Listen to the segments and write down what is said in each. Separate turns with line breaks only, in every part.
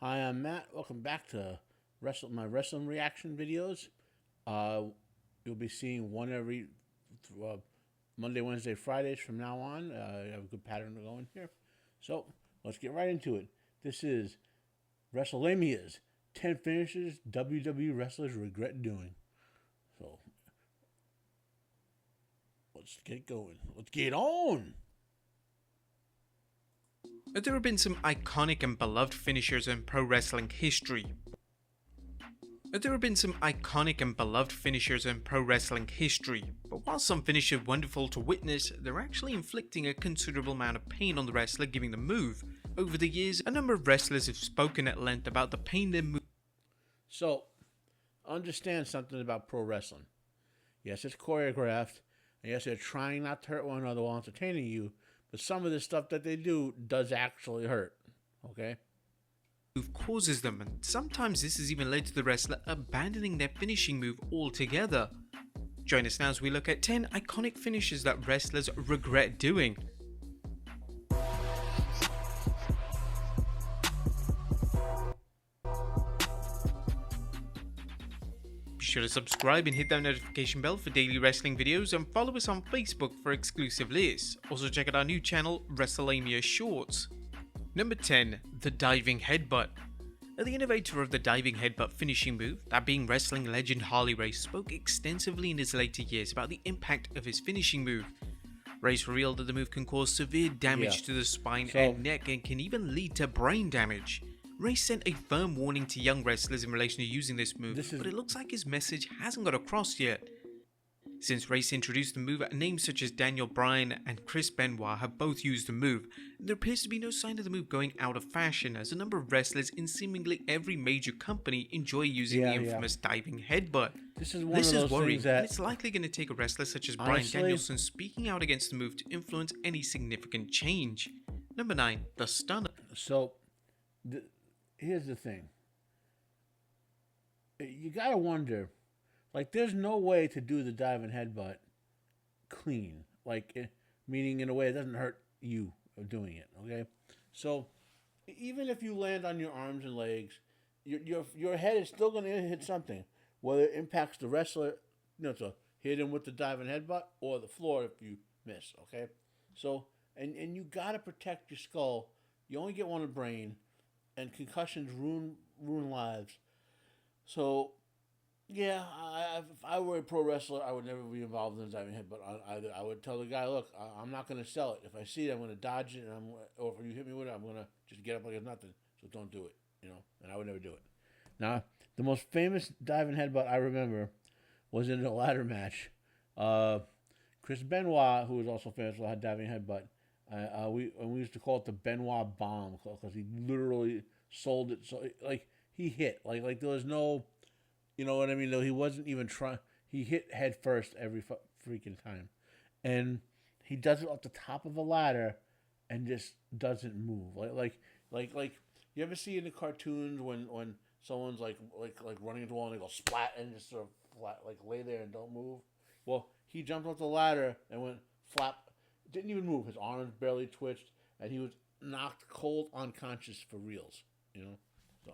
Hi, I'm Matt. Welcome back to my wrestling reaction videos. Uh, you'll be seeing one every uh, Monday, Wednesday, Fridays from now on. I have a good pattern going here. So let's get right into it. This is Wrestlelamia 10 finishes WWE wrestlers regret doing. So let's get going. Let's get on.
There have been some iconic and beloved finishers in pro wrestling history. But while some finishes are wonderful to witness, they're actually inflicting a considerable amount of pain on the wrestler giving the move. Over the years, a number of wrestlers have spoken at length about the pain their move.
So understand something about pro wrestling. Yes, it's choreographed, and yes, they're trying not to hurt one another while entertaining you, but some of the stuff that they do does actually hurt. Okay?
Move causes them, and sometimes this has even led to the wrestler abandoning their finishing move altogether. Join us now as we look at 10 iconic finishes that wrestlers regret doing. Be sure to subscribe and hit that notification bell for daily wrestling videos, and follow us on Facebook for exclusive lists. Also check out our new channel, Wrestlelamia Shorts. Number 10. The Diving Headbutt. The innovator of the diving headbutt finishing move, that being wrestling legend Harley Race, spoke extensively in his later years about the impact of his finishing move. Race revealed that the move can cause severe damage to the spine and neck and can even lead to brain damage. Race sent a firm warning to young wrestlers in relation to using this move, but it looks like his message hasn't got across yet. Since Race introduced the move, names such as Daniel Bryan and Chris Benoit have both used the move, and there appears to be no sign of the move going out of fashion, as a number of wrestlers in seemingly every major company enjoy using the infamous diving headbutt.
This is
worrying, and it's likely going to take a wrestler such as Bryan Danielson speaking out against the move to influence any significant change. Number 9. The Stunner.
So, here's the thing. You gotta wonder, like, there's no way to do the dive and headbutt clean. Like, meaning in a way it doesn't hurt you doing it, okay? So, even if you land on your arms and legs, your head is still going to hit something. Whether it impacts the wrestler, to hit him with the dive and headbutt, or the floor if you miss, okay? So, and you got to protect your skull. You only get one brain, and concussions ruin lives. So, yeah, if I were a pro wrestler, I would never be involved in a diving headbutt. I would tell the guy, look, I'm not going to sell it. If I see it, I'm going to dodge it, or if you hit me with it, I'm going to just get up like it's nothing. So don't do it, and I would never do it. Now, the most famous diving headbutt I remember was in a ladder match. Chris Benoit, who was also famous for diving headbutt, we used to call it the Benoit bomb because he literally sold it. So, like, he hit. Like there was no... You know what I mean? Though he wasn't even trying. He hit head first every freaking time, and he does it off the top of a ladder, and just doesn't move. Like you ever see in the cartoons when someone's like running into a wall and they go splat and just sort of flat, like lay there and don't move. Well, he jumped off the ladder and went flap. Didn't even move. His arms barely twitched, and he was knocked cold unconscious for reals. So.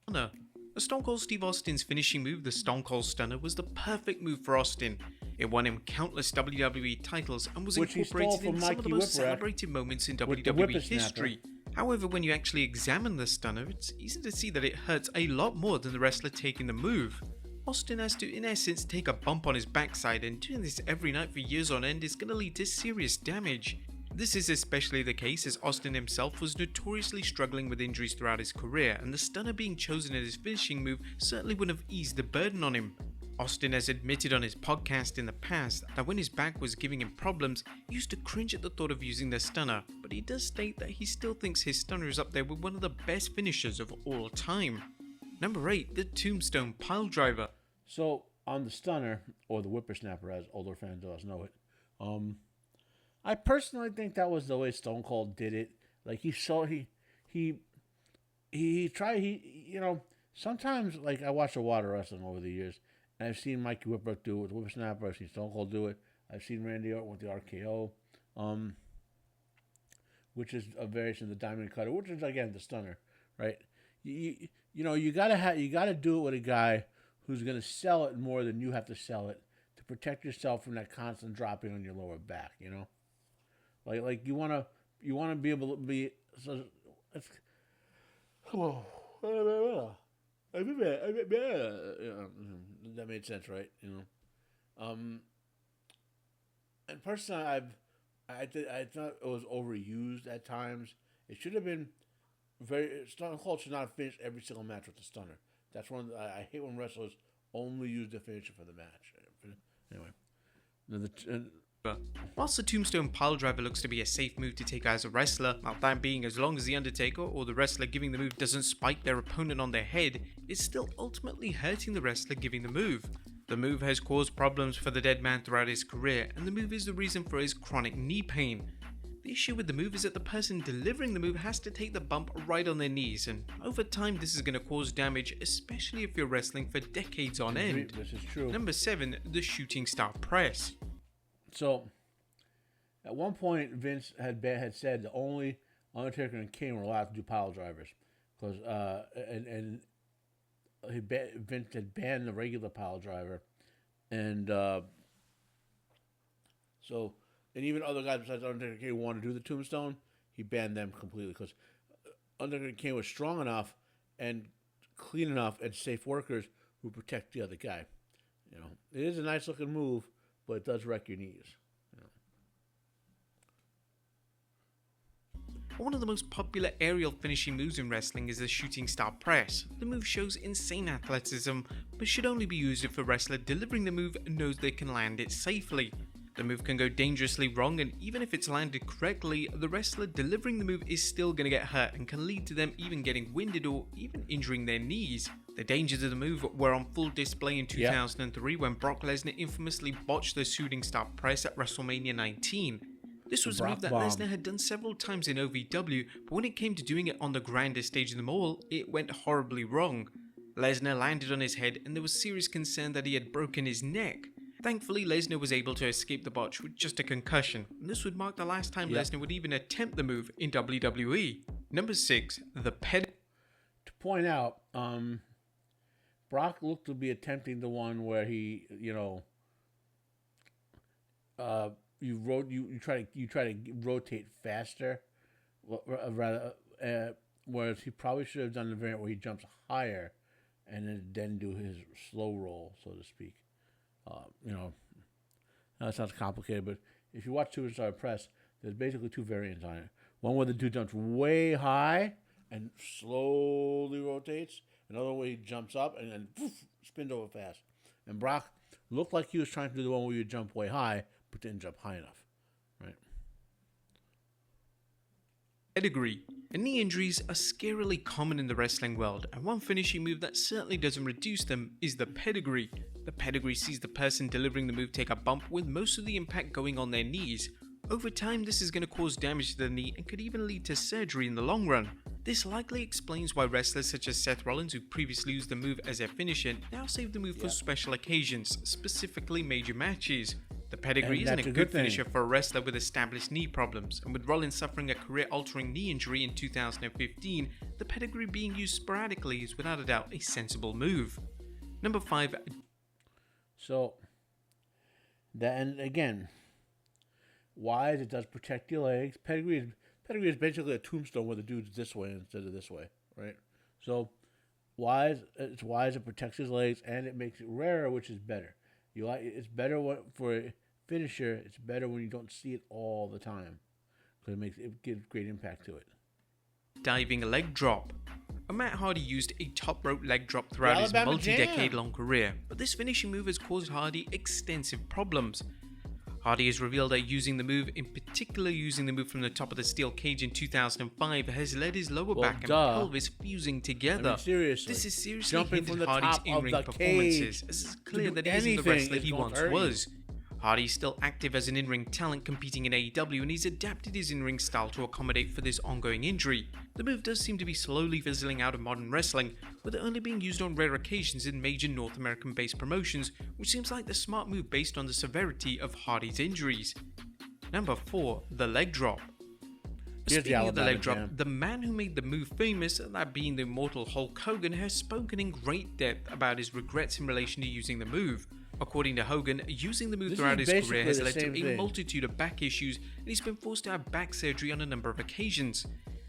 Stunner. Stone Cold Steve Austin's finishing move, the Stone Cold Stunner, was the perfect move for Austin. It won him countless WWE titles and was incorporated in some of the most celebrated moments in WWE history. However, when you actually examine the Stunner, it's easy to see that it hurts a lot more than the wrestler taking the move. Austin has to, in essence, take a bump on his backside, and doing this every night for years on end is going to lead to serious damage. This is especially the case as Austin himself was notoriously struggling with injuries throughout his career, and the Stunner being chosen as his finishing move certainly would have eased the burden on him. Austin has admitted on his podcast in the past that when his back was giving him problems, he used to cringe at the thought of using the Stunner, but he does state that he still thinks his Stunner is up there with one of the best finishers of all time. Number 8. The Tombstone Piledriver.
So, on the Stunner, or the Whippersnapper as older fans of us know it, I personally think that was the way Stone Cold did it. Like, he tried, sometimes, like, I watched a lot of wrestling over the years, and I've seen Mikey Whipwreck do it with Whippersnapper, I've seen Stone Cold do it, I've seen Randy Orton with the RKO. which is a variation of the diamond cutter, which is again the stunner, right? You gotta do it with a guy who's gonna sell it more than you have to sell it to protect yourself from that constant dropping on your lower back. Like you wanna be able to be so. It's, that made sense, right? And personally, I thought it was overused at times. It should have been Stone Cold should not have finished every single match with the stunner. That's one I hate when wrestlers only use the finisher for the match. Anyway,
whilst the Tombstone Piledriver looks to be a safe move to take as a wrestler, now that being as long as the Undertaker or the wrestler giving the move doesn't spike their opponent on their head, it's still ultimately hurting the wrestler giving the move. The move has caused problems for the dead man throughout his career, and the move is the reason for his chronic knee pain. The issue with the move is that the person delivering the move has to take the bump right on their knees, and over time this is going to cause damage, especially if you're wrestling for decades on end.
This is true.
Number 7, the shooting star press.
So, at one point, Vince had said that only Undertaker and Kane were allowed to do pile drivers, because Vince had banned the regular pile driver, and even other guys besides Undertaker and Kane wanted to do the Tombstone. He banned them completely because Undertaker and Kane was strong enough and clean enough and safe workers who protect the other guy. It is a nice looking move, but it does wreck your knees.
One of the most popular aerial finishing moves in wrestling is the shooting star press. The move shows insane athleticism, but should only be used if a wrestler delivering the move knows they can land it safely. The move can go dangerously wrong, and even if it's landed correctly, the wrestler delivering the move is still going to get hurt and can lead to them even getting winded or even injuring their knees. The dangers of the move were on full display in 2003 when Brock Lesnar infamously botched the shooting star press at Wrestlemania 19. This was a move that Lesnar had done several times in OVW, but when it came to doing it on the grandest stage in them all, it went horribly wrong. Lesnar landed on his head and there was serious concern that he had broken his neck. Thankfully, Lesnar was able to escape the botch with just a concussion, and this would mark the last time Lesnar would even attempt the move in WWE. Number 6, the ped.
To point out, Brock looked to be attempting the one where he, you try to rotate faster, whereas he probably should have done the variant where he jumps higher and then do his slow roll, so to speak. That sounds complicated, but if you watch Superstar Press, there's basically two variants on it. One where the dude jumps way high and slowly rotates. Another way he jumps up and then spins over fast. And Brock looked like he was trying to do the one where you jump way high, but didn't jump high enough. Right?
Pedigree. And knee injuries are scarily common in the wrestling world, and one finishing move that certainly doesn't reduce them is the pedigree. The pedigree sees the person delivering the move take a bump with most of the impact going on their knees. Over time, this is going to cause damage to the knee and could even lead to surgery in the long run. This likely explains why wrestlers such as Seth Rollins, who previously used the move as their finisher, now save the move for special occasions, specifically major matches. The pedigree isn't a good finisher for a wrestler with established knee problems, and with Rollins suffering a career-altering knee injury in 2015, the pedigree being used sporadically is without a doubt a sensible move. Number 5.
So, then again, wise, it does protect your legs. Pedigree is basically a tombstone where the dude's this way instead of this way, right? So, it's wise, it protects his legs, and it makes it rarer, which is better. It's better for a finisher. It's better when you don't see it all the time, because it gives great impact to it.
Diving leg drop. Matt Hardy used a top rope leg drop throughout his multi-decade-long career, but this finishing move has caused Hardy extensive problems. Hardy has revealed that using the move, in particular using the move from the top of the steel cage in 2005, has led his lower back and pelvis fusing together.
Seriously.
This is seriously hindered Hardy's in-ring performances, as it's clear that he isn't the wrestler he once was. Hardy's still active as an in-ring talent competing in AEW, and he's adapted his in-ring style to accommodate for this ongoing injury. The move does seem to be slowly fizzling out of modern wrestling, with it only being used on rare occasions in major North American-based promotions, which seems like the smart move based on the severity of Hardy's injuries. Number 4. The leg drop. Speaking of the leg drop, the man who made the move famous, that being the immortal Hulk Hogan, has spoken in great depth about his regrets in relation to using the move. According to Hogan, using the move throughout his career has led to a multitude of back issues, and he's been forced to have back surgery on a number of occasions.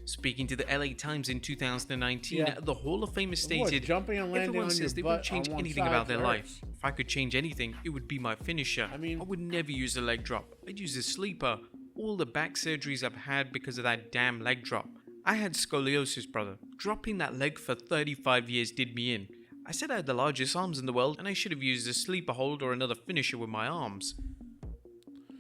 Speaking to the LA Times in 2019, the Hall of Famer stated, "Everyone says they won't change anything about their life. If I could change anything, it would be my finisher. I would never use a leg drop. I'd use a sleeper. All the back surgeries I've had because of that damn leg drop. I had scoliosis, brother. Dropping that leg for 35 years did me in. I said I had the largest arms in the world, and I should have used a sleeper hold or another finisher with my arms."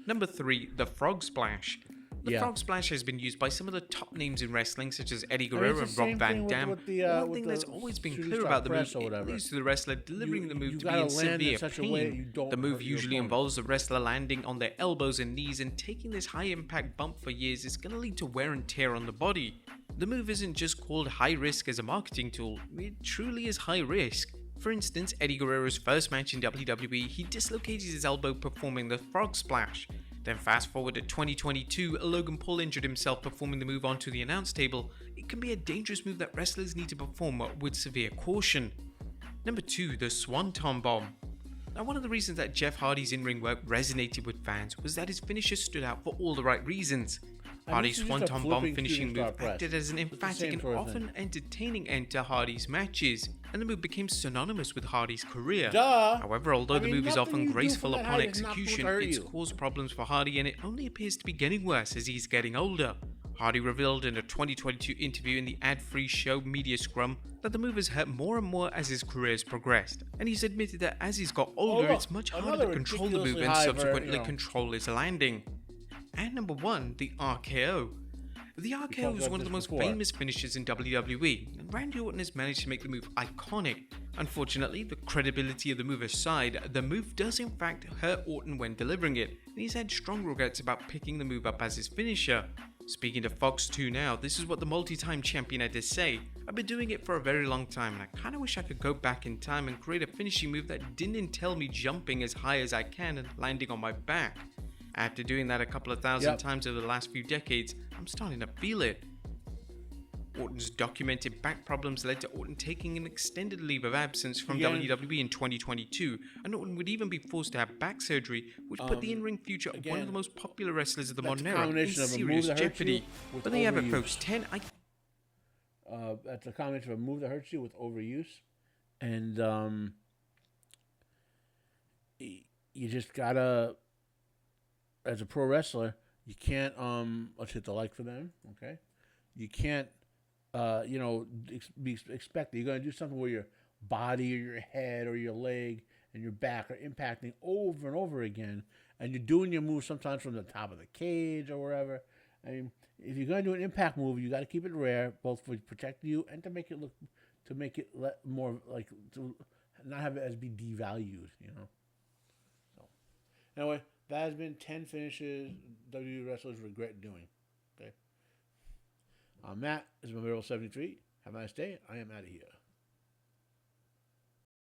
Number 3, the Frog Splash. The Frog Splash has been used by some of the top names in wrestling, such as Eddie Guerrero and Rob Van Dam. One thing that's always been clear about the move, it leads to the wrestler delivering the move to be in severe pain. The move usually involves the wrestler landing on their elbows and knees, and taking this high-impact bump for years is going to lead to wear and tear on the body. The move isn't just called high risk as a marketing tool, it truly is high risk. For instance, Eddie Guerrero's first match in WWE, he dislocated his elbow performing the Frog Splash. Then fast forward to 2022, Logan Paul injured himself performing the move onto the announce table. It can be a dangerous move that wrestlers need to perform with severe caution. Number 2, the Swanton Bomb. Now, one of the reasons that Jeff Hardy's in-ring work resonated with fans was that his finisher stood out for all the right reasons. Hardy's Swanton Bomb finishing move acted as an emphatic and often entertaining end to Hardy's matches, and the move became synonymous with Hardy's career. However, although the move is often graceful upon execution, it's caused problems for Hardy, and it only appears to be getting worse as he's getting older. Hardy revealed in a 2022 interview in the ad-free show Media Scrum that the move has hurt more and more as his career has progressed, and he's admitted that as he's got older, it's much harder to control the move and subsequently control his landing. And number 1, the RKO. The RKO is one of the most famous finishes in WWE, and Randy Orton has managed to make the move iconic. Unfortunately, the credibility of the move aside, the move does in fact hurt Orton when delivering it, and he's had strong regrets about picking the move up as his finisher. Speaking to Fox 2 now, this is what the multi-time champion had to say. "I've been doing it for a very long time, and I kinda wish I could go back in time and create a finishing move that didn't entail me jumping as high as I can and landing on my back. After doing that a couple of thousand times over the last few decades, I'm starting to feel it." Orton's documented back problems led to Orton taking an extended leave of absence from WWE in 2022, and Orton would even be forced to have back surgery, which put the in-ring future of one of the most popular wrestlers of the modern era in serious jeopardy. But there you have it, folks.
That's a combination of a move that hurts you with overuse, and you just gotta, as a pro wrestler, you can't let's hit the like for them, okay? You can't be expected. You're gonna do something where your body or your head or your leg and your back are impacting over and over again, and you're doing your move sometimes from the top of the cage or wherever. I mean, if you're gonna do an impact move, you got to keep it rare, both for protect you and to make it look, to make it more like, to not have it as be devalued, So anyway, that has been 10 finishes WWE wrestlers regret doing. Okay. I'm Matt. This is Unbearable 73. Have a nice day. I am out of here.